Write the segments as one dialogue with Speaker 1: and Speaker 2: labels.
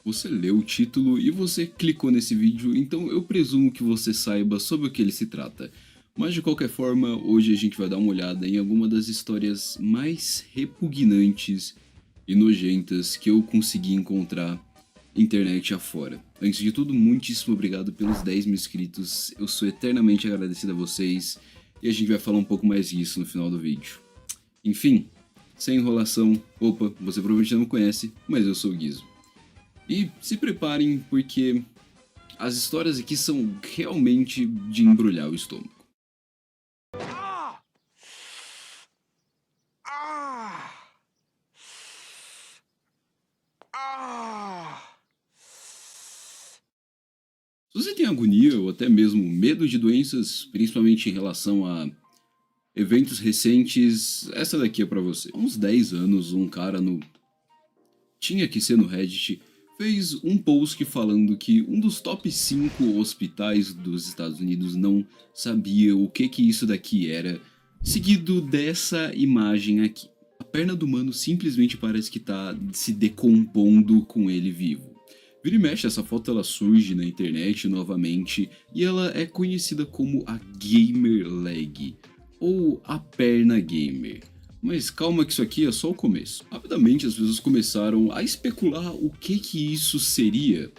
Speaker 1: Você leu o título e você clicou nesse vídeo, então eu presumo que você saiba sobre o que ele se trata. Mas de qualquer forma, hoje a gente vai dar uma olhada em alguma das histórias mais repugnantes e nojentas que eu consegui encontrar internet afora. Antes de tudo, muitíssimo obrigado pelos 10 mil inscritos, eu sou eternamente agradecido a vocês e a gente vai falar um pouco mais disso no final do vídeo. Enfim, sem enrolação, opa, você provavelmente não me conhece, mas eu sou o Guizo. E se preparem porque as histórias aqui são realmente de embrulhar o estômago.
Speaker 2: Ah! Ah! Ah!
Speaker 1: Se você tem agonia ou até mesmo medo de doenças, principalmente em relação a eventos recentes, essa daqui é pra você. Há uns 10 anos, um cara no Tinha Que Ser no Reddit fez um post falando que um dos top 5 hospitais dos Estados Unidos não sabia o que isso daqui era, seguido dessa imagem aqui. A perna do mano simplesmente parece que tá se decompondo com ele vivo. Vira e mexe, essa foto ela surge na internet novamente e ela é conhecida como a Gamer Leg, ou a perna gamer. Mas calma que isso aqui é só o começo. Rapidamente as pessoas começaram a especular o que isso seria.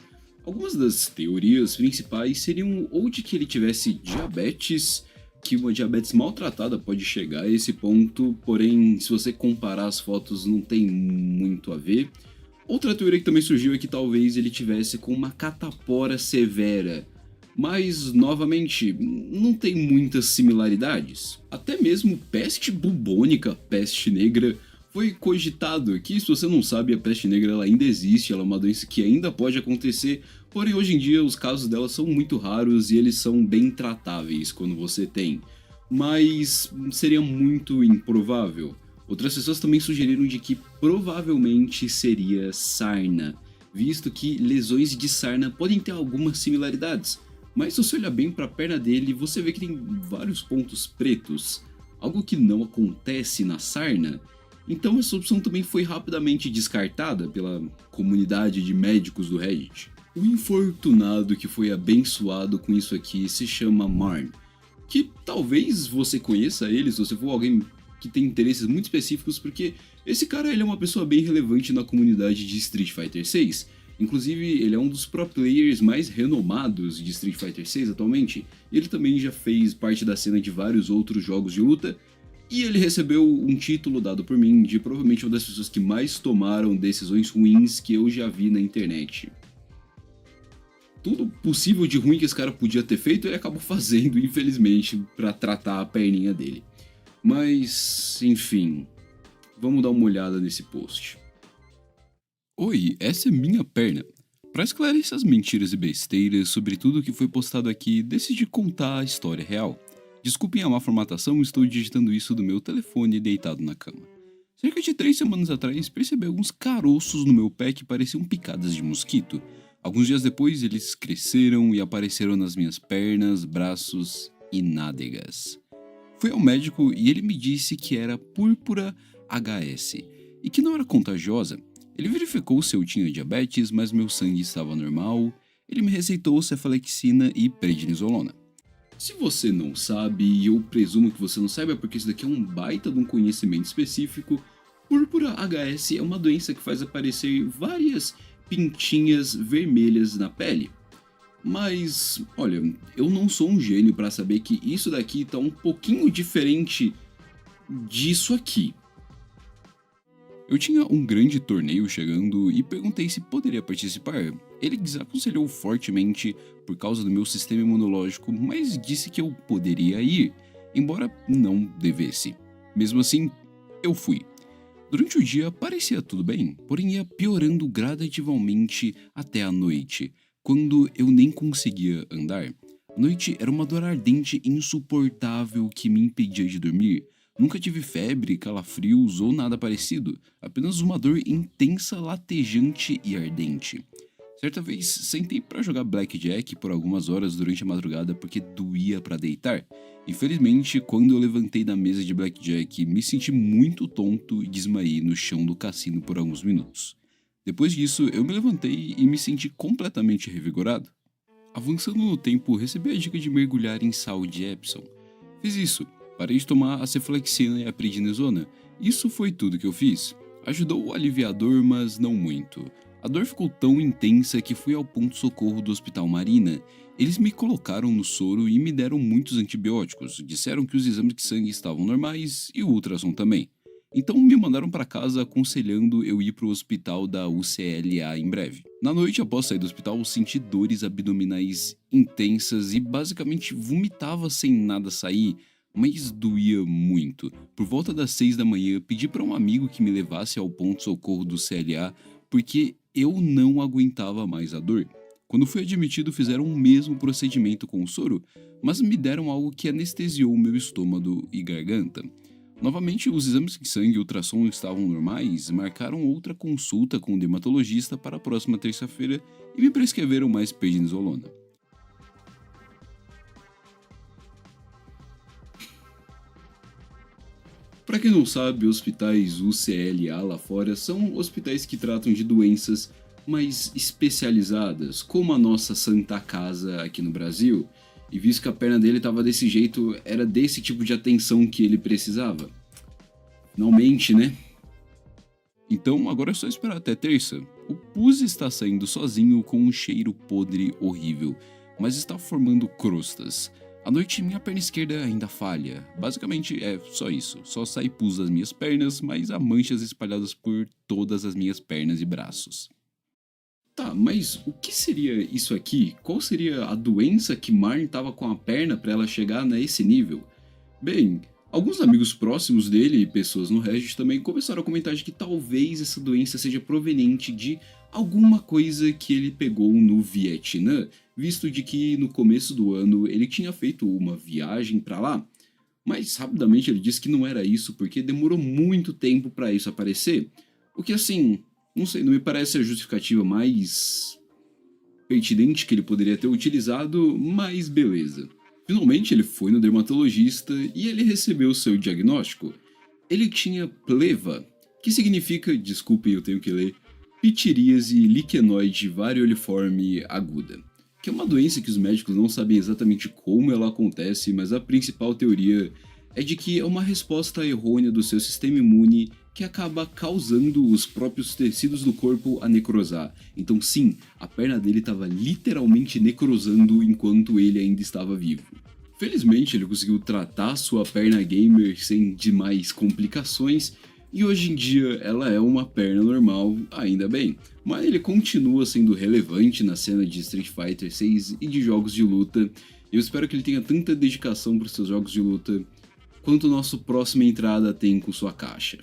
Speaker 1: Algumas das teorias principais seriam ou de que ele tivesse diabetes, que uma diabetes maltratada pode chegar a esse ponto, porém se você comparar as fotos não tem muito a ver. Outra teoria que também surgiu é que talvez ele tivesse com uma catapora severa, mas, novamente, não tem muitas similaridades. Até mesmo peste bubônica, peste negra, foi cogitado que, se você não sabe, a peste negra ela ainda existe, ela é uma doença que ainda pode acontecer, porém hoje em dia os casos dela são muito raros e eles são bem tratáveis quando você tem. Mas seria muito improvável. Outras pessoas também sugeriram de que provavelmente seria sarna, visto que lesões de sarna podem ter algumas similaridades. Mas se você olhar bem para a perna dele, você vê que tem vários pontos pretos, algo que não acontece na sarna. Então essa opção também foi rapidamente descartada pela comunidade de médicos do Reddit. O infortunado que foi abençoado com isso aqui se chama Marn, que talvez você conheça ele se você for alguém que tem interesses muito específicos, porque esse cara ele é uma pessoa bem relevante na comunidade de Street Fighter 6. Inclusive, ele é um dos pro players mais renomados de Street Fighter 6 atualmente. Ele também já fez parte da cena de vários outros jogos de luta. E ele recebeu um título dado por mim de provavelmente uma das pessoas que mais tomaram decisões ruins que eu já vi na internet. Tudo possível de ruim que esse cara podia ter feito, ele acabou fazendo, infelizmente, pra tratar a perninha dele. Mas, enfim, vamos dar uma olhada nesse post. Oi, essa é minha perna. Para esclarecer as mentiras e besteiras sobre tudo que foi postado aqui, decidi contar a história real. Desculpem a má formatação, estou digitando isso do meu telefone deitado na cama. Cerca de 3 semanas atrás, percebi alguns caroços no meu pé que pareciam picadas de mosquito. Alguns dias depois, eles cresceram e apareceram nas minhas pernas, braços e nádegas. Fui ao médico e ele me disse que era púrpura HS e que não era contagiosa. Ele verificou se eu tinha diabetes, mas meu sangue estava normal. Ele me receitou cefalexina e prednisolona. Se você não sabe, e eu presumo que você não saiba porque isso daqui é um baita de um conhecimento específico, púrpura HS é uma doença que faz aparecer várias pintinhas vermelhas na pele. Mas, olha, eu não sou um gênio para saber que isso daqui tá um pouquinho diferente disso aqui. Eu tinha um grande torneio chegando e perguntei se poderia participar. Ele desaconselhou fortemente por causa do meu sistema imunológico, mas disse que eu poderia ir, embora não devesse. Mesmo assim, eu fui. Durante o dia parecia tudo bem, porém ia piorando gradativamente até a noite, quando eu nem conseguia andar. A noite era uma dor ardente e insuportável que me impedia de dormir. Nunca tive febre, calafrios ou nada parecido, apenas uma dor intensa, latejante e ardente. Certa vez, sentei para jogar blackjack por algumas horas durante a madrugada porque doía para deitar. Infelizmente, quando eu levantei da mesa de blackjack, me senti muito tonto e desmaiei no chão do cassino por alguns minutos. Depois disso, eu me levantei e me senti completamente revigorado. Avançando no tempo, recebi a dica de mergulhar em sal de Epsom. Fiz isso, parei de tomar a cefalexina e a prednisona. Isso foi tudo que eu fiz. Ajudou a aliviar a dor, mas não muito. A dor ficou tão intensa que fui ao ponto-socorro do Hospital Marina. Eles me colocaram no soro e me deram muitos antibióticos. Disseram que os exames de sangue estavam normais e o ultrassom também. Então me mandaram para casa aconselhando eu ir para o hospital da UCLA em breve. Na noite após sair do hospital, senti dores abdominais intensas e basicamente vomitava sem nada sair, mas doía muito. Por volta das 6 da manhã, pedi para um amigo que me levasse ao ponto-socorro do CLA porque eu não aguentava mais a dor. Quando fui admitido, fizeram o mesmo procedimento com o soro, mas me deram algo que anestesiou o meu estômago e garganta. Novamente, os exames de sangue e ultrassom estavam normais, marcaram outra consulta com o dermatologista para a próxima terça-feira e me prescreveram mais prednisolona. Para quem não sabe, hospitais UCLA lá fora são hospitais que tratam de doenças mais especializadas, como a nossa Santa Casa aqui no Brasil, e visto que a perna dele estava desse jeito, era desse tipo de atenção que ele precisava. Finalmente, né? Então agora é só esperar até terça. O pus está saindo sozinho com um cheiro podre horrível, mas está formando crostas. À noite minha perna esquerda ainda falha. Basicamente é só isso. Só sai pus das minhas pernas, mas há manchas espalhadas por todas as minhas pernas e braços. Tá, mas o que seria isso aqui? Qual seria a doença que Marnie estava com a perna para ela chegar nesse nível? Bem, alguns amigos próximos dele e pessoas no Reddit também começaram a comentar de que talvez essa doença seja proveniente de alguma coisa que ele pegou no Vietnã, visto de que no começo do ano ele tinha feito uma viagem para lá. Mas rapidamente ele disse que não era isso porque demorou muito tempo para isso aparecer. O que assim, não sei, não me parece a justificativa mais pertinente que ele poderia ter utilizado, mas beleza. Finalmente ele foi no dermatologista e ele recebeu seu diagnóstico. Ele tinha pleva, que significa, desculpe eu tenho que ler, pitiríase liquenoide varioliforme aguda, que é uma doença que os médicos não sabem exatamente como ela acontece, mas a principal teoria é de que é uma resposta errônea do seu sistema imune que acaba causando os próprios tecidos do corpo a necrosar. Então sim, a perna dele estava literalmente necrosando enquanto ele ainda estava vivo. Felizmente ele conseguiu tratar sua perna gamer sem demais complicações, e hoje em dia ela é uma perna normal, ainda bem. Mas ele continua sendo relevante na cena de Street Fighter 6 e de jogos de luta. Eu espero que ele tenha tanta dedicação para os seus jogos de luta quanto o nosso próxima entrada tem com sua caixa.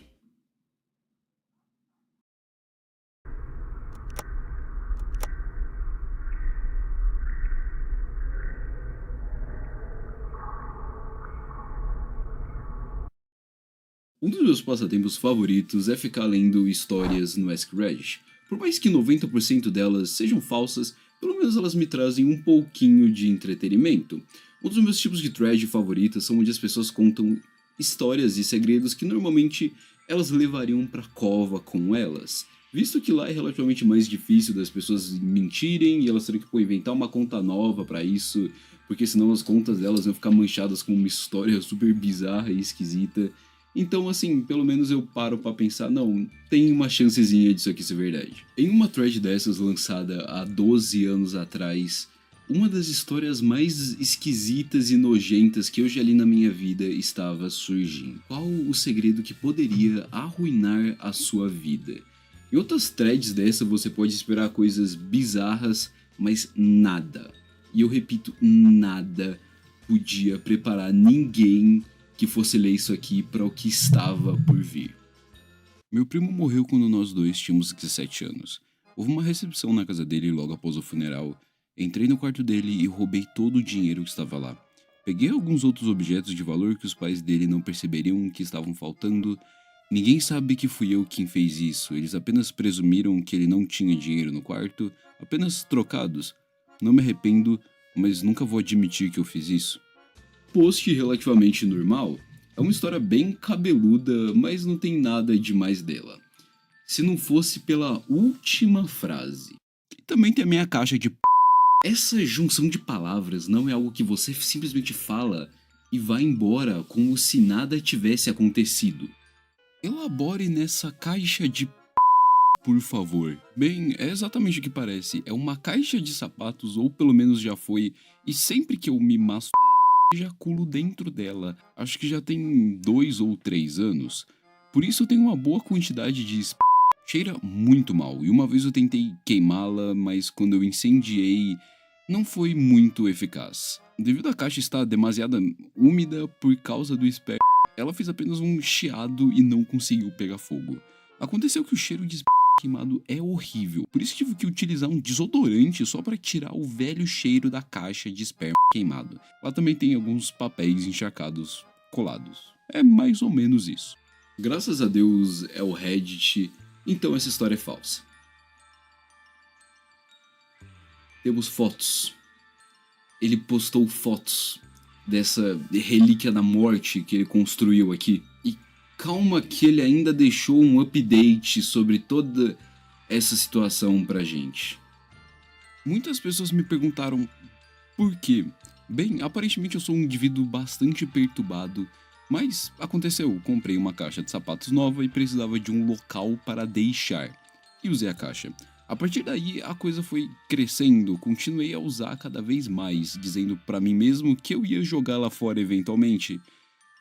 Speaker 1: Um dos meus passatempos favoritos é ficar lendo histórias no Ask Reddit. Por mais que 90% delas sejam falsas, pelo menos elas me trazem um pouquinho de entretenimento. Um dos meus tipos de thread favoritos são onde as pessoas contam histórias e segredos que normalmente elas levariam pra cova com elas. Visto que lá é relativamente mais difícil das pessoas mentirem e elas terem que inventar uma conta nova pra isso, porque senão as contas delas vão ficar manchadas com uma história super bizarra e esquisita. Então, assim, pelo menos eu paro pra pensar, não, tem uma chancezinha disso aqui ser verdade. Em uma thread dessas lançada há 12 anos atrás, uma das histórias mais esquisitas e nojentas que eu já li na minha vida estava surgindo. Qual o segredo que poderia arruinar a sua vida? Em outras threads dessa você pode esperar coisas bizarras, mas nada, e eu repito, nada podia preparar ninguém que fosse ler isso aqui para o que estava por vir. Meu primo morreu quando nós dois tínhamos 17 anos. Houve uma recepção na casa dele logo após o funeral. Entrei no quarto dele e roubei todo o dinheiro que estava lá. Peguei alguns outros objetos de valor que os pais dele não perceberiam que estavam faltando. Ninguém sabe que fui eu quem fez isso, eles apenas presumiram que ele não tinha dinheiro no quarto, apenas trocados. Não me arrependo, mas nunca vou admitir que eu fiz isso. Post relativamente normal, é uma história bem cabeluda, mas não tem nada demais dela. se não fosse pela última frase. E também tem a minha caixa de Essa junção de palavras não é algo que você simplesmente fala e vai embora como se nada tivesse acontecido. Elabore nessa caixa de por favor. Bem, é exatamente o que parece. É uma caixa de sapatos, ou pelo menos já foi, e sempre que eu me ejaculo dentro dela. Acho que já tem 2 ou 3 anos. Por isso tem uma boa quantidade de cheira muito mal, e uma vez eu tentei queimá-la, mas quando eu incendiei, não foi muito eficaz. Devido à caixa estar demasiado úmida por causa do ela fez apenas um chiado e não conseguiu pegar fogo. Aconteceu que o cheiro de queimado é horrível, por isso tive que utilizar um desodorante só para tirar o velho cheiro da caixa de esperma queimado. Lá também tem alguns papéis encharcados colados. É mais ou menos isso. Graças a Deus é o Reddit, então essa história é falsa. Temos fotos. Ele postou fotos dessa relíquia da morte que ele construiu aqui. E calma que ele ainda deixou um update sobre toda essa situação pra gente. Muitas pessoas me perguntaram por quê. Bem, aparentemente eu sou um indivíduo bastante perturbado, mas aconteceu, comprei uma caixa de sapatos nova e precisava de um local para deixar. E usei a caixa. A partir daí a coisa foi crescendo, continuei a usar cada vez mais, dizendo pra mim mesmo que eu ia jogá-la fora eventualmente.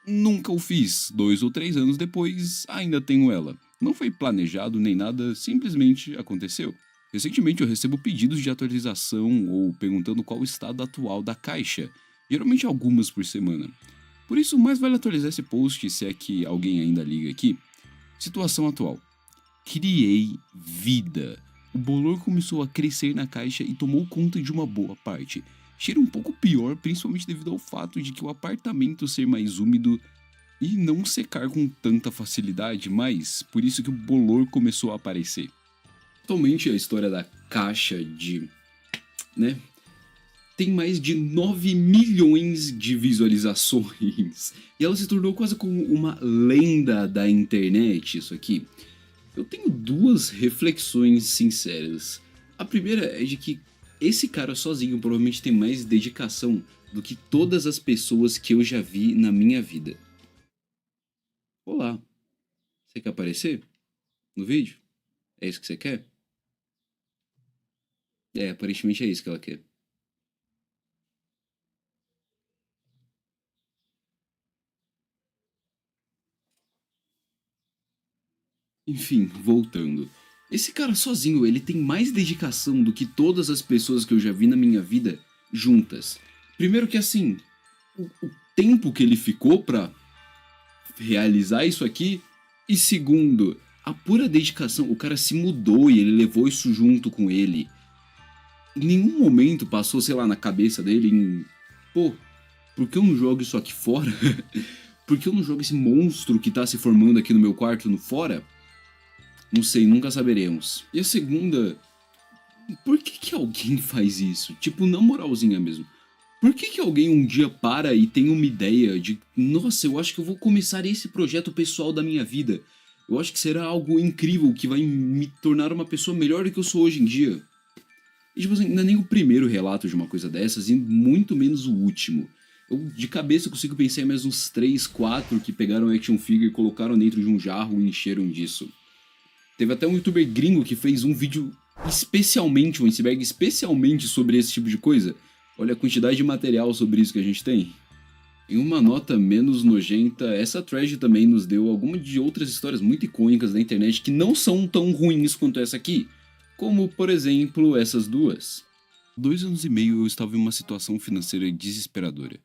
Speaker 1: Nunca o fiz, 2 ou 3 anos depois ainda tenho ela. Não foi planejado nem nada, simplesmente aconteceu. Recentemente eu recebo pedidos de atualização ou perguntando qual o estado atual da caixa, geralmente algumas por semana. Por isso, mais vale atualizar esse post se é que alguém ainda liga aqui. Situação atual. Criei vida. O bolor começou a crescer na caixa e tomou conta de uma boa parte. Cheira um pouco pior, principalmente devido ao fato de que o apartamento ser mais úmido e não secar com tanta facilidade, mas por isso que o bolor começou a aparecer. Atualmente a história da caixa tem mais de 9 milhões de visualizações. E ela se tornou quase como uma lenda da internet, isso aqui. Eu tenho 2 reflexões sinceras. A primeira é de que esse cara sozinho provavelmente tem mais dedicação do que todas as pessoas que eu já vi na minha vida. Olá, você quer aparecer no vídeo? É isso que você quer? Aparentemente é isso que ela quer. Enfim, voltando. Esse cara sozinho, ele tem mais dedicação do que todas as pessoas que eu já vi na minha vida juntas. Primeiro que assim, o tempo que ele ficou pra realizar isso aqui. E segundo, a pura dedicação. O cara se mudou e ele levou isso junto com ele. Em nenhum momento passou, sei lá, na cabeça dele em... Pô, por que eu não jogo isso aqui fora? Por que eu não jogo esse monstro que tá se formando aqui no meu quarto no fora? Não sei, nunca saberemos. E a segunda, por que alguém faz isso? Tipo, na moralzinha mesmo. Por que alguém um dia para e tem uma ideia de, nossa, eu acho que eu vou começar esse projeto pessoal da minha vida. Eu acho que será algo incrível que vai me tornar uma pessoa melhor do que eu sou hoje em dia. E tipo assim, não é nem o primeiro relato de uma coisa dessas e muito menos o último. Eu de cabeça consigo pensar em mais uns 3, 4 que pegaram action figure, colocaram dentro de um jarro e encheram disso. Teve até um youtuber gringo que fez um vídeo especialmente, um iceberg especialmente sobre esse tipo de coisa. Olha a quantidade de material sobre isso que a gente tem. Em uma nota menos nojenta, essa thread também nos deu algumas de outras histórias muito icônicas da internet que não são tão ruins quanto essa aqui. Como, por exemplo, essas duas. 2 anos e meio eu estava em uma situação financeira desesperadora.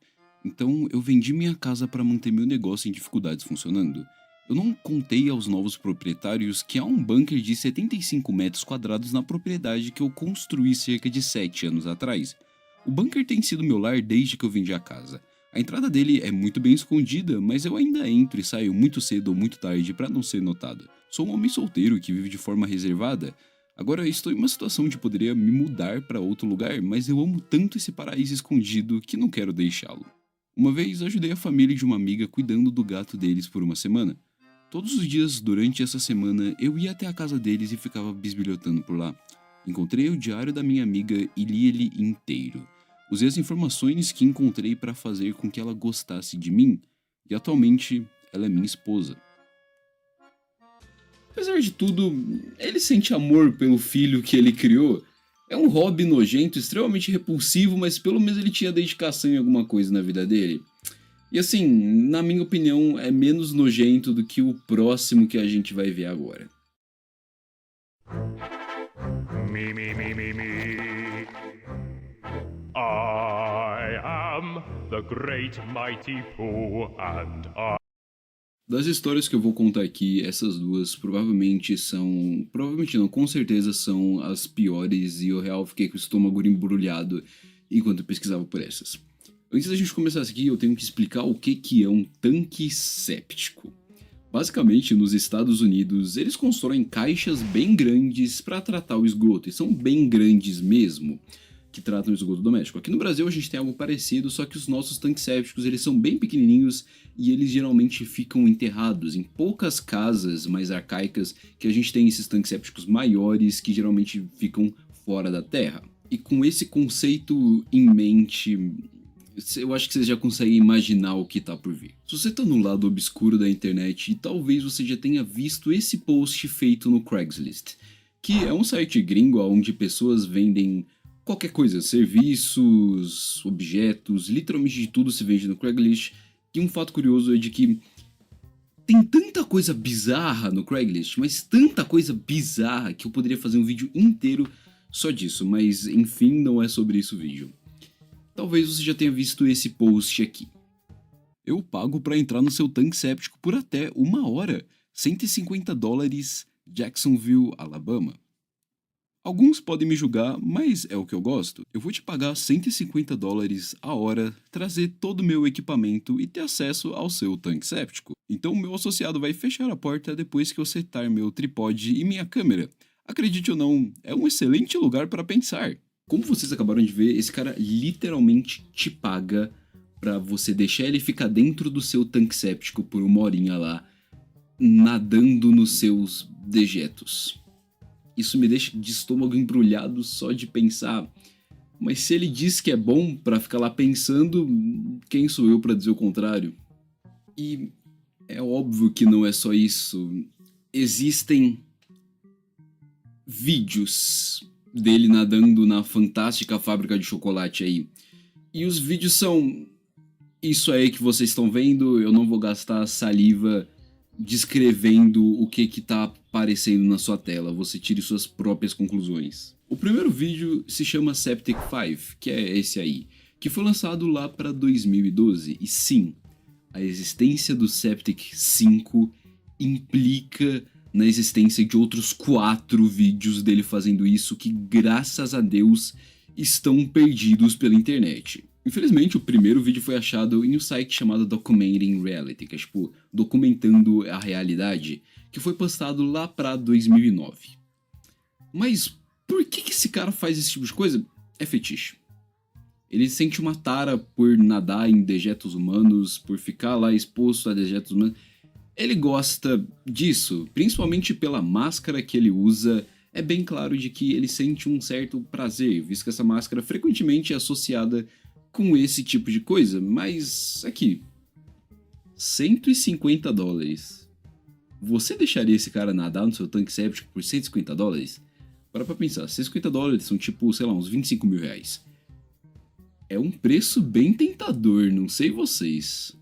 Speaker 1: Então eu vendi minha casa para manter meu negócio em dificuldades funcionando. Eu não contei aos novos proprietários que há um bunker de 75 metros quadrados na propriedade que eu construí cerca de 7 anos atrás. O bunker tem sido meu lar desde que eu vendi a casa. A entrada dele é muito bem escondida, mas eu ainda entro e saio muito cedo ou muito tarde para não ser notado. Sou um homem solteiro que vive de forma reservada. Agora estou em uma situação de poderia me mudar para outro lugar, mas eu amo tanto esse paraíso escondido que não quero deixá-lo. Uma vez ajudei a família de uma amiga cuidando do gato deles por uma semana. Todos os dias durante essa semana eu ia até a casa deles e ficava bisbilhotando por lá. Encontrei o diário da minha amiga e li ele inteiro. Usei as informações que encontrei para fazer com que ela gostasse de mim, e atualmente ela é minha esposa. Apesar de tudo, ele sente amor pelo filho que ele criou. É um hobby nojento, extremamente repulsivo, mas pelo menos ele tinha dedicação em alguma coisa na vida dele. E assim, na minha opinião, é menos nojento do que o próximo que a gente vai ver agora.
Speaker 3: Me. I am the great mighty Pooh, and I...
Speaker 1: Das histórias que eu vou contar aqui, essas duas provavelmente são... Provavelmente não, com certeza são as piores, e eu real fiquei com o estômago embrulhado enquanto eu pesquisava por essas. Antes da gente começar isso aqui, eu tenho que explicar o que é um tanque séptico. Basicamente, nos Estados Unidos, eles constroem caixas bem grandes para tratar o esgoto, e são bem grandes mesmo, que tratam o esgoto doméstico. Aqui no Brasil a gente tem algo parecido, só que os nossos tanques sépticos eles são bem pequenininhos e eles geralmente ficam enterrados em poucas casas mais arcaicas que a gente tem esses tanques sépticos maiores que geralmente ficam fora da terra. E com esse conceito em mente, eu acho que vocês já conseguem imaginar o que tá por vir. Se você tá no lado obscuro da internet, talvez você já tenha visto esse post feito no Craigslist, que é um site gringo onde pessoas vendem qualquer coisa, serviços, objetos, literalmente de tudo se vende no Craigslist. E um fato curioso é de que tem tanta coisa bizarra no Craigslist, mas tanta coisa bizarra que eu poderia fazer um vídeo inteiro só disso, mas enfim, não é sobre isso o vídeo. Talvez você já tenha visto esse post aqui. Eu pago para entrar no seu tanque séptico por até 1 hora, $150, Jacksonville, Alabama. Alguns podem me julgar, mas é o que eu gosto. Eu vou te pagar $150 a hora, trazer todo o meu equipamento e ter acesso ao seu tanque séptico. Então meu associado vai fechar a porta depois que eu setar meu tripode e minha câmera. Acredite ou não, é um excelente lugar para pensar. Como vocês acabaram de ver, esse cara literalmente te paga para você deixar ele ficar dentro do seu tanque séptico por 1 horinha lá, nadando nos seus dejetos. Isso me deixa de estômago embrulhado só de pensar. Mas se ele diz que é bom pra ficar lá pensando, quem sou eu pra dizer o contrário? E é óbvio que não é só isso. Existem vídeos dele nadando na fantástica fábrica de chocolate aí. E os vídeos são isso aí que vocês estão vendo. Eu não vou gastar saliva descrevendo o que tá aparecendo na sua tela, você tire suas próprias conclusões. O primeiro vídeo se chama Septic 5, que é esse aí, que foi lançado lá para 2012, e sim, a existência do Septic 5 implica na existência de outros 4 vídeos dele fazendo isso que, graças a Deus, estão perdidos pela internet. Infelizmente, o primeiro vídeo foi achado em um site chamado Documenting Reality, que é tipo, documentando a realidade, que foi postado lá pra 2009. Mas por que esse cara faz esse tipo de coisa? É fetiche. Ele sente uma tara por nadar em dejetos humanos, por ficar lá exposto a dejetos humanos. Ele gosta disso, principalmente pela máscara que ele usa. É bem claro de que ele sente um certo prazer, visto que essa máscara frequentemente é associada com esse tipo de coisa, mas aqui, $150. Você deixaria esse cara nadar no seu tanque séptico por $150? Para pra pensar, $150 são tipo, sei lá, uns 25 mil reais. É um preço bem tentador, não sei vocês.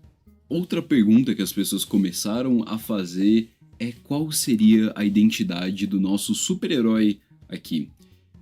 Speaker 1: Outra pergunta que as pessoas começaram a fazer é qual seria a identidade do nosso super-herói aqui.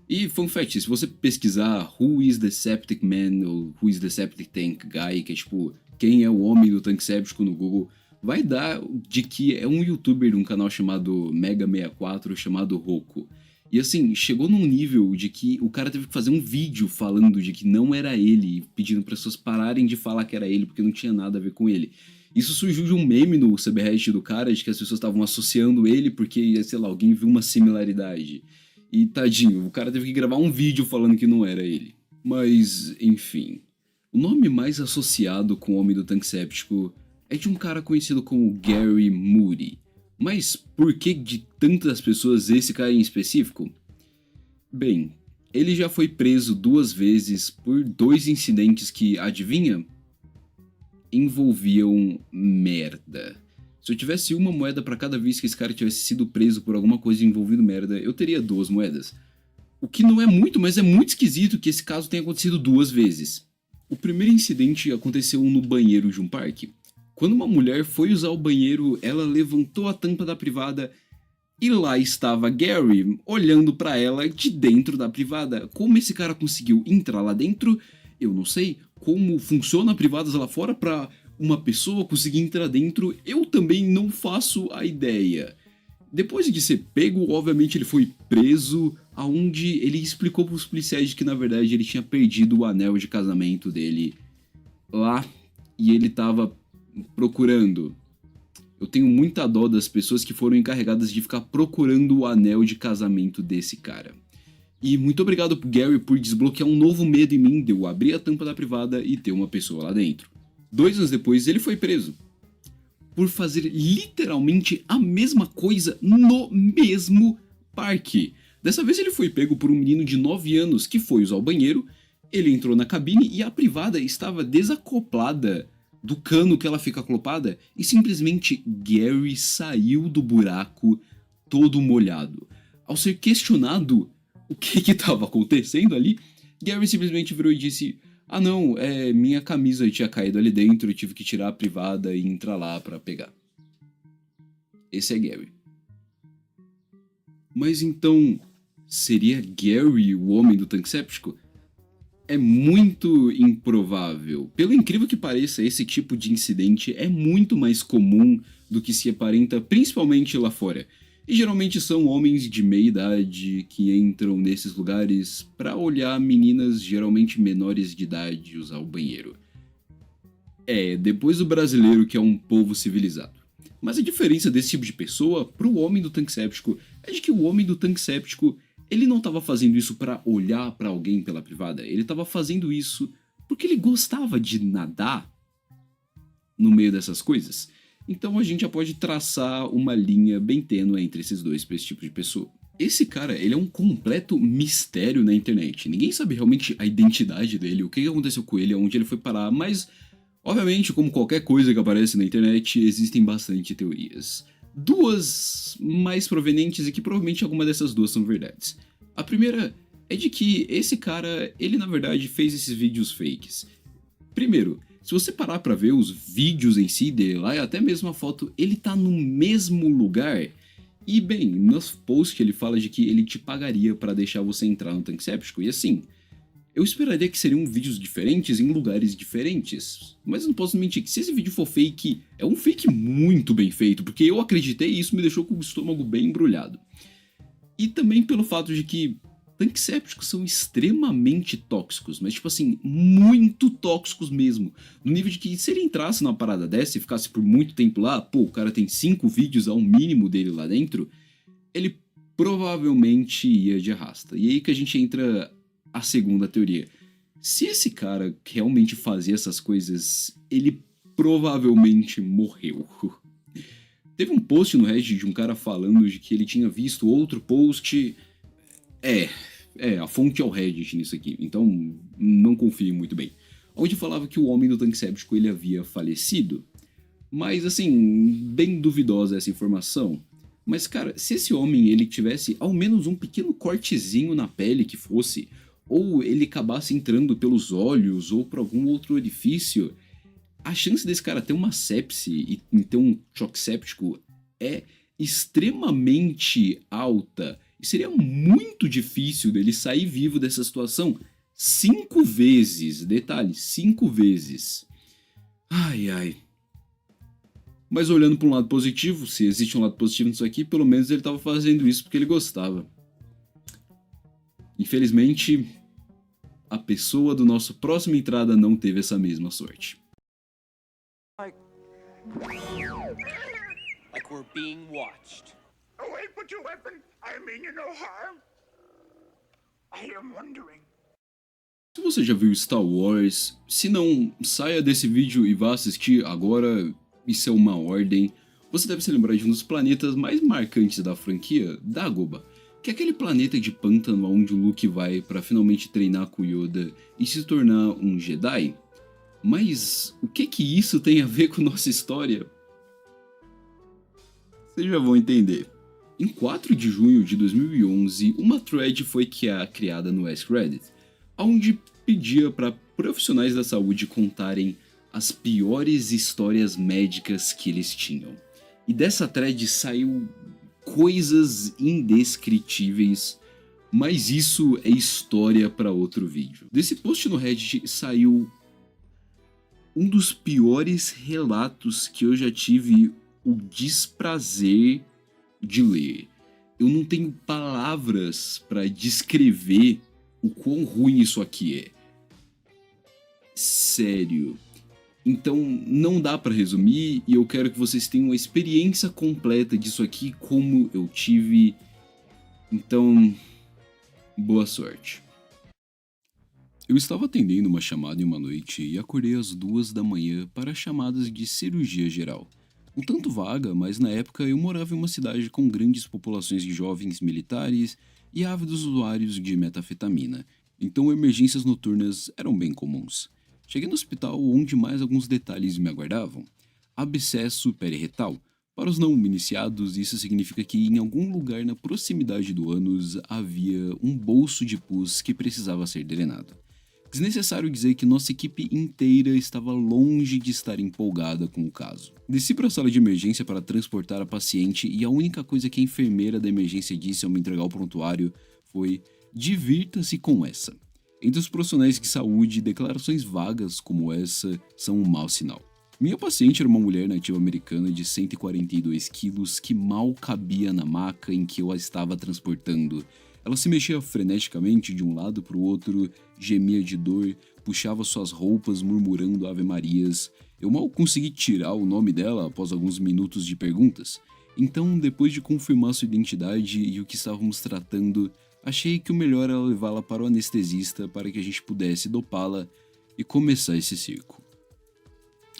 Speaker 1: E fun fact, se você pesquisar Who is the Septic Man ou Who is the Septic Tank Guy, que é tipo, quem é o homem do tanque séptico no Google, vai dar de que é um youtuber de um canal chamado Mega64, chamado Roku. E assim, chegou num nível de que o cara teve que fazer um vídeo falando de que não era ele, pedindo para as pessoas pararem de falar que era ele, porque não tinha nada a ver com ele. Isso surgiu de um meme no subreddit do cara, de que as pessoas estavam associando ele porque, sei lá, alguém viu uma similaridade. E tadinho, o cara teve que gravar um vídeo falando que não era ele. Mas, enfim. O nome mais associado com o Homem do Tanque Séptico é de um cara conhecido como Gary Moody. Mas por que de tantas pessoas esse cara em específico? Bem, ele já foi preso 2 vezes por 2 incidentes que, adivinha? Envolviam merda. Se eu tivesse uma moeda pra cada vez que esse cara tivesse sido preso por alguma coisa envolvendo merda, eu teria 2 moedas. O que não é muito, mas é muito esquisito que esse caso tenha acontecido 2 vezes. O primeiro incidente aconteceu no banheiro de um parque. Quando uma mulher foi usar o banheiro, ela levantou a tampa da privada e lá estava Gary olhando pra ela de dentro da privada. Como esse cara conseguiu entrar lá dentro, eu não sei. Como funciona privadas lá fora pra uma pessoa conseguir entrar dentro, eu também não faço a ideia. Depois de ser pego, obviamente ele foi preso, aonde ele explicou pros policiais que na verdade ele tinha perdido o anel de casamento dele lá e ele tava procurando. Eu tenho muita dó das pessoas que foram encarregadas de ficar procurando o anel de casamento desse cara. E muito obrigado pro Gary por desbloquear um novo medo em mim de eu abrir a tampa da privada e ter uma pessoa lá dentro. 2 anos depois ele foi preso por fazer literalmente a mesma coisa no mesmo parque. Dessa vez ele foi pego por um menino de 9 anos que foi usar o banheiro, ele entrou na cabine e a privada estava desacoplada do cano que ela fica acoplada e simplesmente Gary saiu do buraco todo molhado. Ao ser questionado o que estava acontecendo ali, Gary simplesmente virou e disse: "Ah não, minha camisa tinha caído ali dentro, eu tive que tirar a privada e entrar lá pra pegar." Esse é Gary. Mas então, seria Gary o homem do tanque séptico? É muito improvável. Pelo incrível que pareça, esse tipo de incidente é muito mais comum do que se aparenta, principalmente lá fora. E geralmente são homens de meia idade que entram nesses lugares pra olhar meninas geralmente menores de idade usar o banheiro. Depois do brasileiro que é um povo civilizado. Mas a diferença desse tipo de pessoa pro homem do tanque séptico é de que o homem do tanque séptico ele não estava fazendo isso pra olhar pra alguém pela privada, ele estava fazendo isso porque ele gostava de nadar no meio dessas coisas. Então a gente já pode traçar uma linha bem tênue entre esses dois pra esse tipo de pessoa. Esse cara, ele é um completo mistério na internet. Ninguém sabe realmente a identidade dele, o que aconteceu com ele, aonde ele foi parar, mas obviamente, como qualquer coisa que aparece na internet, existem bastante teorias. 2 mais provenientes e que provavelmente alguma dessas 2 são verdades. A primeira é de que esse cara, ele na verdade fez esses vídeos fakes. Primeiro, se você parar pra ver os vídeos em si dele lá, e até mesmo a foto, ele tá no mesmo lugar. E bem, nos posts ele fala de que ele te pagaria pra deixar você entrar no tanque séptico, e assim, eu esperaria que seriam vídeos diferentes em lugares diferentes. Mas eu não posso mentir que se esse vídeo for fake, é um fake muito bem feito, porque eu acreditei e isso me deixou com o estômago bem embrulhado. E também pelo fato de que tanques sépticos são extremamente tóxicos, mas tipo assim, muito tóxicos mesmo. No nível de que se ele entrasse numa parada dessa e ficasse por muito tempo lá, pô, o cara tem 5 vídeos ao mínimo dele lá dentro, ele provavelmente ia de arrasta. E aí que a gente entra a segunda teoria. Se esse cara realmente fazia essas coisas, ele provavelmente morreu. Teve um post no Reddit de um cara falando de que ele tinha visto outro post. A fonte é o Reddit nisso aqui, então não confio muito bem. Onde falava que o homem do tanque séptico ele havia falecido. Mas assim, bem duvidosa essa informação. Mas cara, se esse homem ele tivesse ao menos um pequeno cortezinho na pele que fosse, ou ele acabasse entrando pelos olhos ou por algum outro orifício, a chance desse cara ter uma sepse e ter um choque séptico é extremamente alta. E seria muito difícil dele sair vivo dessa situação 5 vezes. Detalhe, 5 vezes. Ai, ai. Mas olhando para um lado positivo, se existe um lado positivo nisso aqui, pelo menos ele estava fazendo isso porque ele gostava. Infelizmente, a pessoa do nosso próximo entrada não teve essa mesma sorte.
Speaker 2: Like we're being watched.
Speaker 4: Oh, wait, put your weapon. I mean you no harm. I am wondering.
Speaker 1: Se você já viu Star Wars, se não, saia desse vídeo e vá assistir agora, isso é uma ordem. Você deve se lembrar de um dos planetas mais marcantes da franquia, Dagobah, que é aquele planeta de pântano onde o Luke vai para finalmente treinar com Yoda e se tornar um Jedi. Mas o que isso tem a ver com nossa história? Vocês já vão entender. Em 4 de junho de 2011, uma thread foi criada no Ask Reddit, onde pedia para profissionais da saúde contarem as piores histórias médicas que eles tinham. E dessa thread saiu coisas indescritíveis, mas isso é história para outro vídeo. Desse post no Reddit saiu um dos piores relatos que eu já tive o desprazer de ler. Eu não tenho palavras para descrever o quão ruim isso aqui é. Sério. Então não dá para resumir e eu quero que vocês tenham a experiência completa disso aqui como eu tive. Então, boa sorte. Eu estava atendendo uma chamada em uma noite e acordei às 2 da manhã para chamadas de cirurgia geral. Um tanto vaga, mas na época eu morava em uma cidade com grandes populações de jovens militares e ávidos usuários de metafetamina, então emergências noturnas eram bem comuns. Cheguei no hospital onde mais alguns detalhes me aguardavam. Abscesso periretal. Para os não iniciados, isso significa que em algum lugar na proximidade do ânus havia um bolso de pus que precisava ser drenado. Desnecessário dizer que nossa equipe inteira estava longe de estar empolgada com o caso. Desci para a sala de emergência para transportar a paciente e a única coisa que a enfermeira da emergência disse ao me entregar o prontuário foi: divirta-se com essa. Entre os profissionais de saúde, declarações vagas como essa são um mau sinal. Minha paciente era uma mulher nativa americana de 142 quilos que mal cabia na maca em que eu a estava transportando. Ela se mexia freneticamente de um lado para o outro, gemia de dor, puxava suas roupas murmurando ave-marias. Eu mal consegui tirar o nome dela após alguns minutos de perguntas. Então, depois de confirmar sua identidade e o que estávamos tratando, achei que o melhor era levá-la para o anestesista para que a gente pudesse dopá-la e começar esse circo.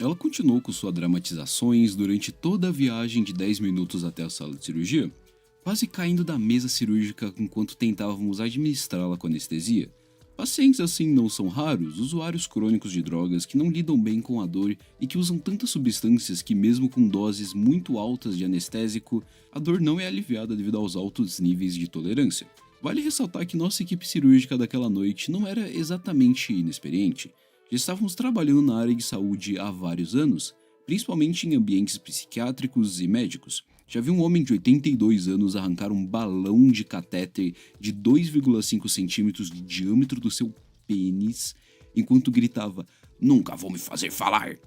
Speaker 1: Ela continuou com suas dramatizações durante toda a viagem de 10 minutos até a sala de cirurgia, quase caindo da mesa cirúrgica enquanto tentávamos administrá-la com anestesia. Pacientes assim não são raros, usuários crônicos de drogas que não lidam bem com a dor e que usam tantas substâncias que mesmo com doses muito altas de anestésico, a dor não é aliviada devido aos altos níveis de tolerância. Vale ressaltar que nossa equipe cirúrgica daquela noite não era exatamente inexperiente. Já estávamos trabalhando na área de saúde há vários anos, principalmente em ambientes psiquiátricos e médicos. Já vi um homem de 82 anos arrancar um balão de catéter de 2,5 centímetros de diâmetro do seu pênis, enquanto gritava: "Nunca vou me fazer falar!"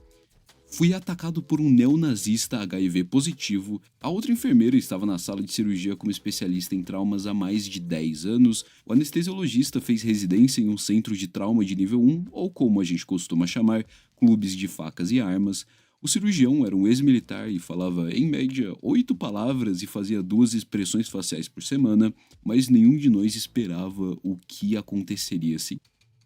Speaker 1: Fui atacado por um neonazista HIV positivo. A outra enfermeira estava na sala de cirurgia como especialista em traumas há mais de 10 anos. O anestesiologista fez residência em um centro de trauma de nível 1, ou como a gente costuma chamar, clubes de facas e armas. O cirurgião era um ex-militar e falava, em média, 8 palavras e fazia 2 expressões faciais por semana, mas nenhum de nós esperava o que aconteceria assim.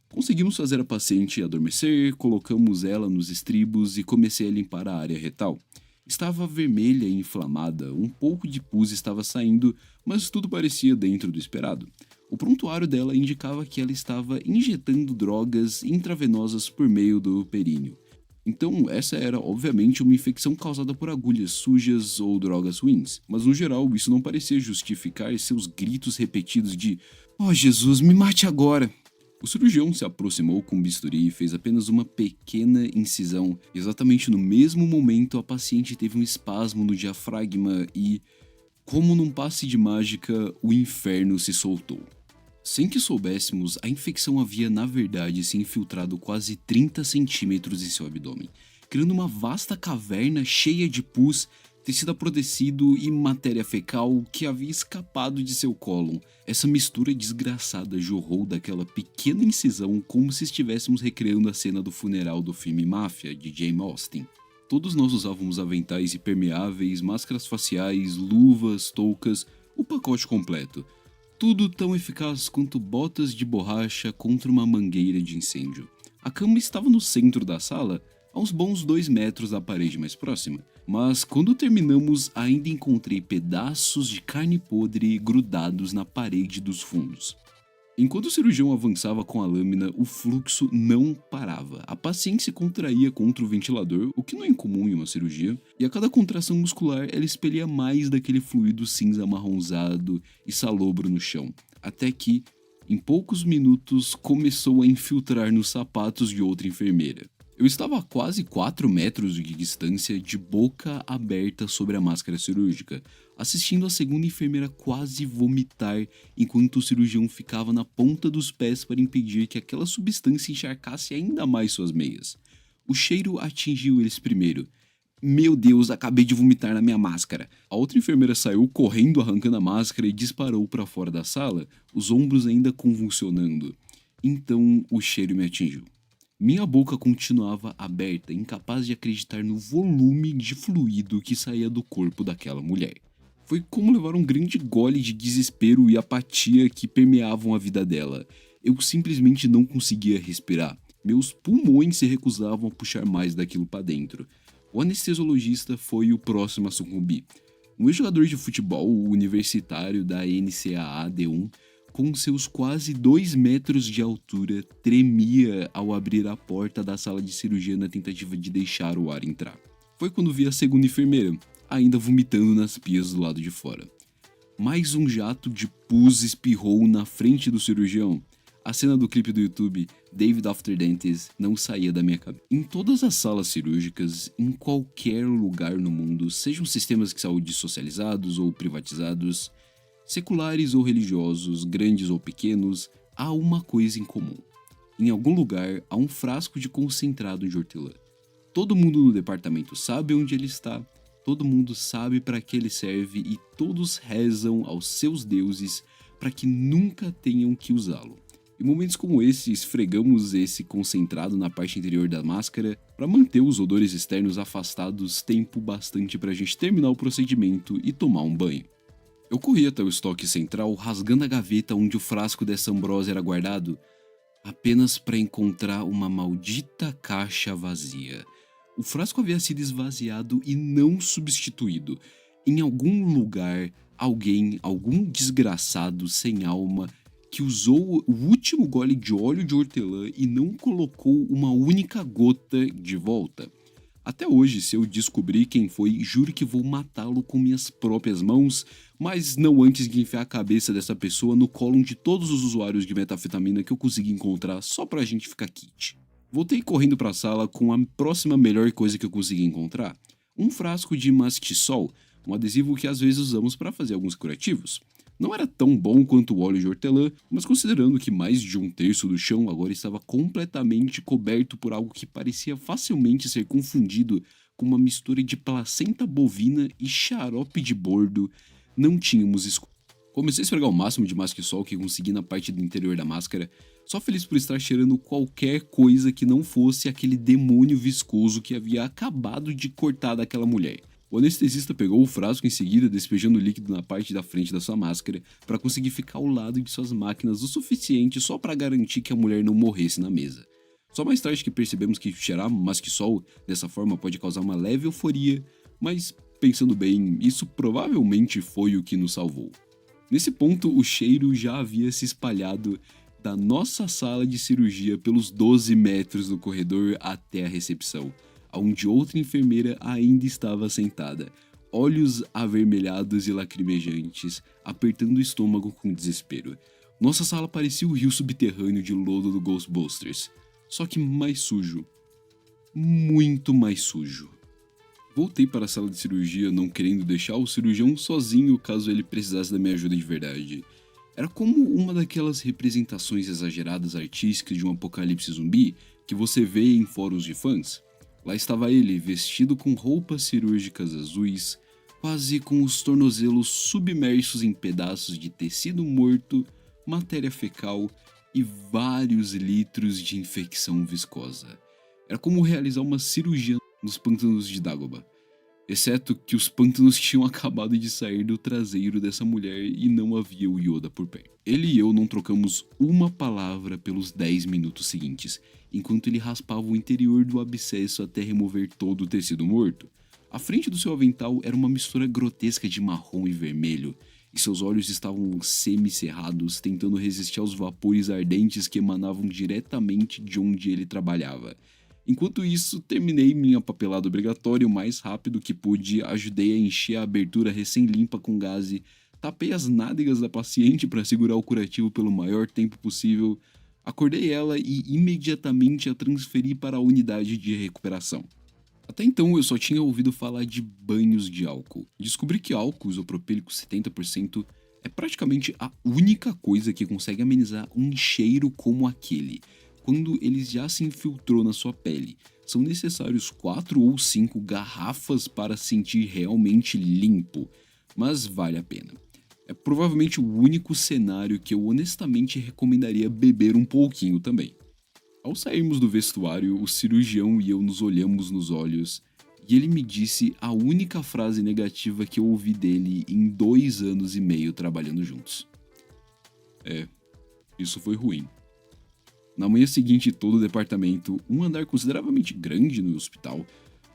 Speaker 1: Conseguimos fazer a paciente adormecer, colocamos ela nos estribos e comecei a limpar a área retal. Estava vermelha e inflamada, um pouco de pus estava saindo, mas tudo parecia dentro do esperado. O prontuário dela indicava que ela estava injetando drogas intravenosas por meio do períneo. Então, essa era, obviamente, uma infecção causada por agulhas sujas ou drogas ruins, mas no geral isso não parecia justificar seus gritos repetidos de "Oh Jesus, me mate agora!". O cirurgião se aproximou com o bisturi e fez apenas uma pequena incisão. Exatamente no mesmo momento, a paciente teve um espasmo no diafragma e, como num passe de mágica, o inferno se soltou. Sem que soubéssemos, a infecção havia, na verdade, se infiltrado quase 30 centímetros em seu abdômen, criando uma vasta caverna cheia de pus, tecido apodrecido e matéria fecal que havia escapado de seu cólon. Essa mistura desgraçada jorrou daquela pequena incisão como se estivéssemos recriando a cena do funeral do filme Máfia, de Jane Austen. Todos nós usávamos aventais impermeáveis, máscaras faciais, luvas, toucas, o pacote completo. Tudo tão eficaz quanto botas de borracha contra uma mangueira de incêndio. A cama estava no centro da sala, a uns bons 2 metros da parede mais próxima. Mas quando terminamos, ainda encontrei pedaços de carne podre grudados na parede dos fundos. Enquanto o cirurgião avançava com a lâmina, o fluxo não parava. A paciente se contraía contra o ventilador, o que não é incomum em uma cirurgia, e a cada contração muscular ela expelia mais daquele fluido cinza amarronzado e salobro no chão, até que, em poucos minutos, começou a infiltrar nos sapatos de outra enfermeira. Eu estava a quase 4 metros de distância, de boca aberta sobre a máscara cirúrgica, assistindo a segunda enfermeira quase vomitar enquanto o cirurgião ficava na ponta dos pés para impedir que aquela substância encharcasse ainda mais suas meias. O cheiro atingiu eles primeiro. Meu Deus, acabei de vomitar na minha máscara. A outra enfermeira saiu correndo, arrancando a máscara e disparou para fora da sala, os ombros ainda convulsionando. Então o cheiro me atingiu. Minha boca continuava aberta, incapaz de acreditar no volume de fluido que saía do corpo daquela mulher. Foi como levar um grande gole de desespero e apatia que permeavam a vida dela. Eu simplesmente não conseguia respirar. Meus pulmões se recusavam a puxar mais daquilo para dentro. O anestesiologista foi o próximo a sucumbir. Um ex-jogador de futebol universitário da NCAA D1, com seus quase 2 metros de altura, tremia ao abrir a porta da sala de cirurgia na tentativa de deixar o ar entrar. Foi quando vi a segunda enfermeira, ainda vomitando nas pias do lado de fora. Mais um jato de pus espirrou na frente do cirurgião. A cena do clipe do YouTube, David After Dentist, não saía da minha cabeça. Em todas as salas cirúrgicas, em qualquer lugar no mundo, sejam sistemas de saúde socializados ou privatizados, seculares ou religiosos, grandes ou pequenos, há uma coisa em comum. Em algum lugar há um frasco de concentrado de hortelã. Todo mundo no departamento sabe onde ele está, todo mundo sabe para que ele serve e todos rezam aos seus deuses para que nunca tenham que usá-lo. Em momentos como esse, esfregamos esse concentrado na parte interior da máscara para manter os odores externos afastados tempo bastante para a gente terminar o procedimento e tomar um banho. Eu corri até o estoque central, rasgando a gaveta onde o frasco dessa ambrósia era guardado, apenas para encontrar uma maldita caixa vazia. O frasco havia sido esvaziado e não substituído. Em algum lugar, algum desgraçado sem alma, que usou o último gole de óleo de hortelã e não colocou uma única gota de volta. Até hoje, se eu descobrir quem foi, juro que vou matá-lo com minhas próprias mãos, mas não antes de enfiar a cabeça dessa pessoa no colo de todos os usuários de metafetamina que eu consegui encontrar só pra gente ficar kit. Voltei correndo pra sala com a próxima melhor coisa que eu consegui encontrar, um frasco de Mastisol, um adesivo que às vezes usamos para fazer alguns curativos. Não era tão bom quanto o óleo de hortelã, mas considerando que mais de 1/3 do chão agora estava completamente coberto por algo que parecia facilmente ser confundido com uma mistura de placenta bovina e xarope de bordo, não tínhamos escolha. Comecei a esfregar o máximo de Mastisol que consegui na parte do interior da máscara, só feliz por estar cheirando qualquer coisa que não fosse aquele demônio viscoso que havia acabado de cortar daquela mulher. O anestesista pegou o frasco em seguida, despejando o líquido na parte da frente da sua máscara para conseguir ficar ao lado de suas máquinas o suficiente só para garantir que a mulher não morresse na mesa. Só mais tarde que percebemos que cheirar Mastisol dessa forma pode causar uma leve euforia, mas pensando bem, isso provavelmente foi o que nos salvou. Nesse ponto, o cheiro já havia se espalhado da nossa sala de cirurgia pelos 12 metros do corredor até a recepção, onde outra enfermeira ainda estava sentada, olhos avermelhados e lacrimejantes, apertando o estômago com desespero. Nossa sala parecia o rio subterrâneo de lodo do Ghostbusters, só que mais sujo. Muito mais sujo. Voltei para a sala de cirurgia não querendo deixar o cirurgião sozinho caso ele precisasse da minha ajuda de verdade. Era como uma daquelas representações exageradas artísticas de um apocalipse zumbi que você vê em fóruns de fãs. Lá estava ele, vestido com roupas cirúrgicas azuis, quase com os tornozelos submersos em pedaços de tecido morto, matéria fecal e vários litros de infecção viscosa. Era como realizar uma cirurgia nos pântanos de Dagobah, exceto que os pântanos tinham acabado de sair do traseiro dessa mulher e não havia o Yoda por perto. Ele e eu não trocamos uma palavra pelos 10 minutos seguintes, enquanto ele raspava o interior do abscesso até remover todo o tecido morto. A frente do seu avental era uma mistura grotesca de marrom e vermelho, e seus olhos estavam semicerrados, tentando resistir aos vapores ardentes que emanavam diretamente de onde ele trabalhava. Enquanto isso, terminei minha papelada obrigatória o mais rápido que pude, ajudei a encher a abertura recém-limpa com gaze, tapei as nádegas da paciente para segurar o curativo pelo maior tempo possível, acordei ela e imediatamente a transferi para a unidade de recuperação. Até então eu só tinha ouvido falar de banhos de álcool. Descobri que álcool isopropílico 70% é praticamente a única coisa que consegue amenizar um cheiro como aquele, quando ele já se infiltrou na sua pele. São necessários 4 ou 5 garrafas para sentir realmente limpo, mas vale a pena. É provavelmente o único cenário que eu honestamente recomendaria beber um pouquinho também. Ao sairmos do vestuário, o cirurgião e eu nos olhamos nos olhos, e ele me disse a única frase negativa que eu ouvi dele em 2 anos e meio trabalhando juntos. Isso foi ruim. Na manhã seguinte, todo o departamento, um andar consideravelmente grande no hospital,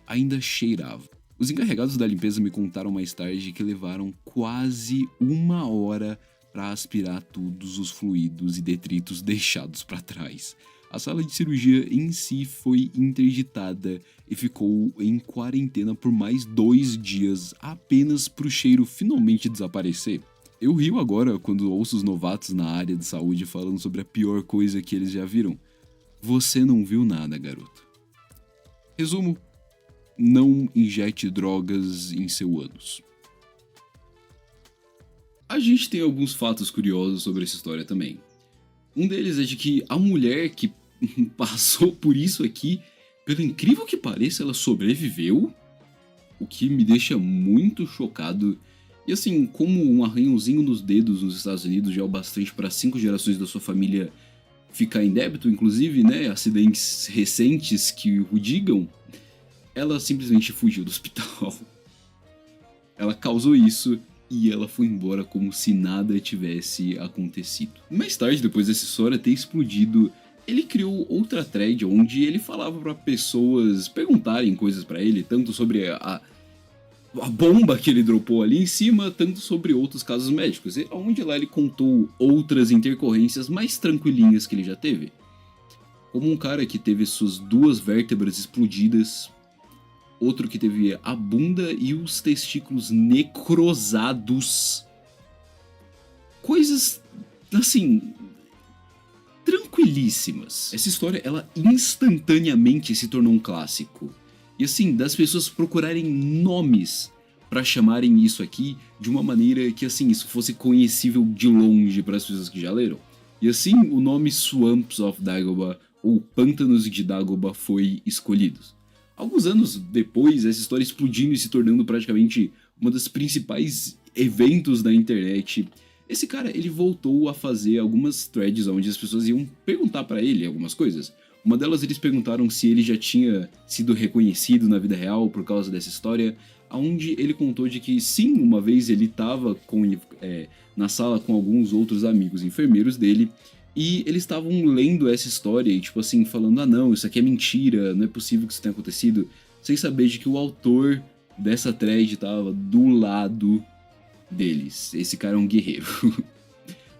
Speaker 1: ainda cheirava. Os encarregados da limpeza me contaram mais tarde que levaram quase 1 hora para aspirar todos os fluidos e detritos deixados para trás. A sala de cirurgia em si foi interditada e ficou em quarentena por mais 2 dias apenas para o cheiro finalmente desaparecer. Eu rio agora quando ouço os novatos na área de saúde falando sobre a pior coisa que eles já viram. Você não viu nada, garoto. Resumo: não injete drogas em seu ânus. A gente tem alguns fatos curiosos sobre essa história também. Um deles é de que a mulher que passou por isso aqui, pelo incrível que pareça, ela sobreviveu, o que me deixa muito chocado. E assim, como um arranhãozinho nos dedos nos Estados Unidos já é o bastante para 5 gerações da sua família ficar em débito, inclusive, né, acidentes recentes que o digam, ela simplesmente fugiu do hospital. Ela causou isso e ela foi embora como se nada tivesse acontecido. Mais tarde, depois dessa história ter explodido, ele criou outra thread onde ele falava para pessoas perguntarem coisas para ele, tanto sobre a bomba que ele dropou ali em cima, tanto sobre outros casos médicos, onde lá ele contou outras intercorrências mais tranquilinhas que ele já teve. Como um cara que teve suas 2 vértebras explodidas, outro que teve a bunda e os testículos necrosados. Coisas, assim, tranquilíssimas. Essa história, ela instantaneamente se tornou um clássico. E assim, das pessoas procurarem nomes pra chamarem isso aqui de uma maneira que assim, isso fosse conhecível de longe para as pessoas que já leram. E assim, o nome Swamps of Dagobah, ou Pântanos de Dagobah, foi escolhido. Alguns anos depois, essa história explodindo e se tornando praticamente uma das principais eventos da internet, esse cara, ele voltou a fazer algumas threads onde as pessoas iam perguntar pra ele algumas coisas. Uma delas, eles perguntaram se ele já tinha sido reconhecido na vida real por causa dessa história, onde ele contou de que sim, uma vez ele estava na sala com alguns outros amigos enfermeiros dele, e eles estavam lendo essa história e tipo assim, falando, não, isso aqui é mentira, não é possível que isso tenha acontecido, sem saber de que o autor dessa thread estava do lado deles. Esse cara é um guerreiro.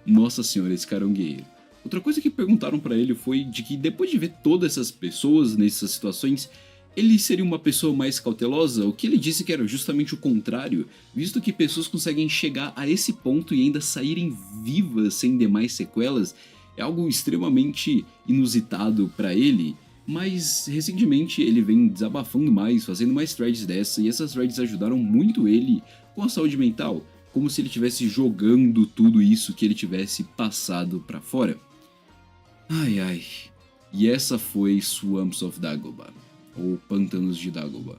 Speaker 1: Nossa senhora, esse cara é um guerreiro. Outra coisa que perguntaram pra ele foi de que depois de ver todas essas pessoas nessas situações, ele seria uma pessoa mais cautelosa, o que ele disse que era justamente o contrário, visto que pessoas conseguem chegar a esse ponto e ainda saírem vivas sem demais sequelas, é algo extremamente inusitado pra ele, mas recentemente ele vem desabafando mais, fazendo mais threads dessa, e essas threads ajudaram muito ele com a saúde mental, como se ele estivesse jogando tudo isso que ele tivesse passado pra fora. Ai ai, e essa foi Swamps of Dagobah, ou Pântanos de Dagobah.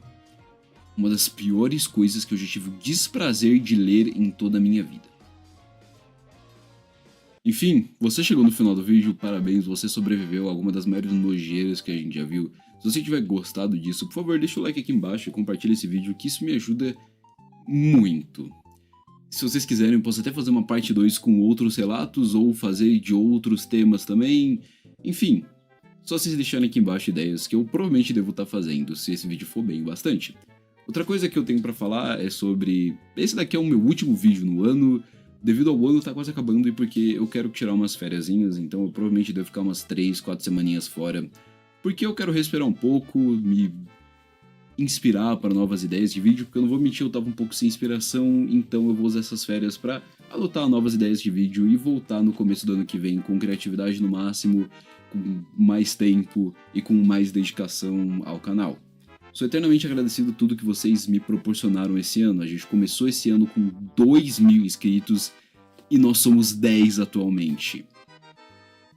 Speaker 1: Uma das piores coisas que eu já tive o desprazer de ler em toda a minha vida. Enfim, você chegou no final do vídeo, parabéns, você sobreviveu a alguma das maiores nojeiras que a gente já viu. Se você tiver gostado disso, por favor, deixa o like aqui embaixo e compartilha esse vídeo, que isso me ajuda muito. Se vocês quiserem, eu posso até fazer uma parte 2 com outros relatos, ou fazer de outros temas também. Enfim, só vocês deixarem aqui embaixo ideias que eu provavelmente devo estar fazendo, se esse vídeo for bem bastante. Outra coisa que eu tenho pra falar é sobre... Esse daqui é o meu último vídeo no ano, devido ao ano tá quase acabando e porque eu quero tirar umas fériasinhas, então eu provavelmente devo ficar umas 3, 4 semaninhas fora, porque eu quero respirar um pouco, me inspirar para novas ideias de vídeo, porque eu não vou mentir, eu tava um pouco sem inspiração, então eu vou usar essas férias pra adotar novas ideias de vídeo e voltar no começo do ano que vem com criatividade no máximo, com mais tempo e com mais dedicação ao canal. Sou eternamente agradecido a tudo que vocês me proporcionaram esse ano. A gente começou esse ano com 2.000 inscritos e nós somos 10 atualmente.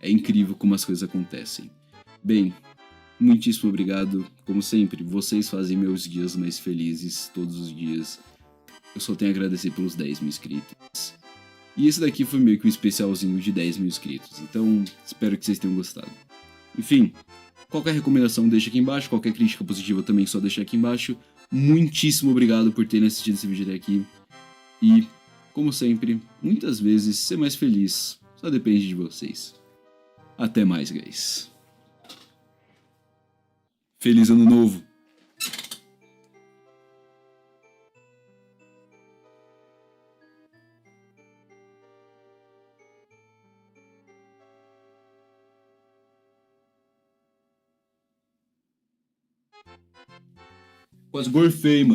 Speaker 1: É incrível como as coisas acontecem. Bem, muitíssimo obrigado. Como sempre, vocês fazem meus dias mais felizes todos os dias. Eu só tenho a agradecer pelos 10.000 inscritos. E esse daqui foi meio que um especialzinho de 10.000 inscritos. Então, espero que vocês tenham gostado. Enfim... Qualquer recomendação deixa aqui embaixo, qualquer crítica positiva também só deixa aqui embaixo. Muitíssimo obrigado por terem assistido esse vídeo até aqui. E, como sempre, muitas vezes ser mais feliz só depende de vocês. Até mais, guys. Feliz Ano Novo! Quase gorfei, mano.